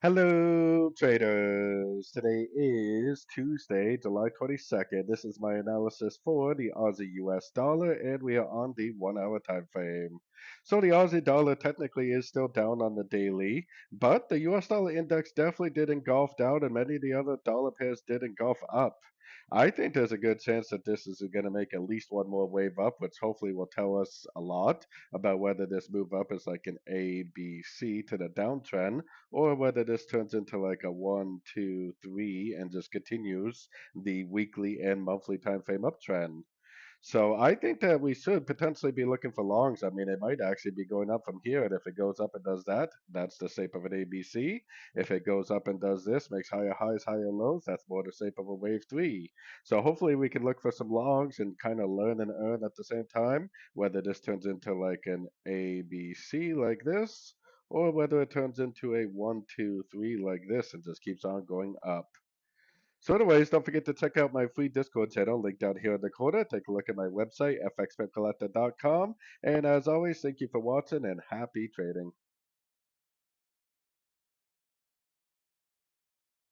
Hello, traders. Today is Tuesday, July 22nd. This is my analysis for the Aussie US dollar, and we are on the 1 hour time frame. So, the Aussie dollar technically is still down on the daily, but the US dollar index definitely did engulf down, and many of the other dollar pairs did engulf up. I think there's a good chance that this is going to make at least one more wave up, which hopefully will tell us a lot about whether this move up is like an A, B, C to the downtrend or whether this turns into like a one, two, three, and just continues the weekly and monthly time frame uptrend. So I think that we should potentially be looking for longs. I mean, it might actually be going up from here, and if it goes up and does that, that's the shape of an ABC. If it goes up and does this, makes higher highs, higher lows, that's more the shape of a wave three. So hopefully we can look for some longs and kind of learn and earn at the same time, whether this turns into like an ABC like this, or whether it turns into a one, two, three like this and just keeps on going up. So, anyways, don't forget to check out my free Discord channel linked down here in the corner. Take a look at my website, fxpipcollector.com. And as always, thank you for watching and happy trading.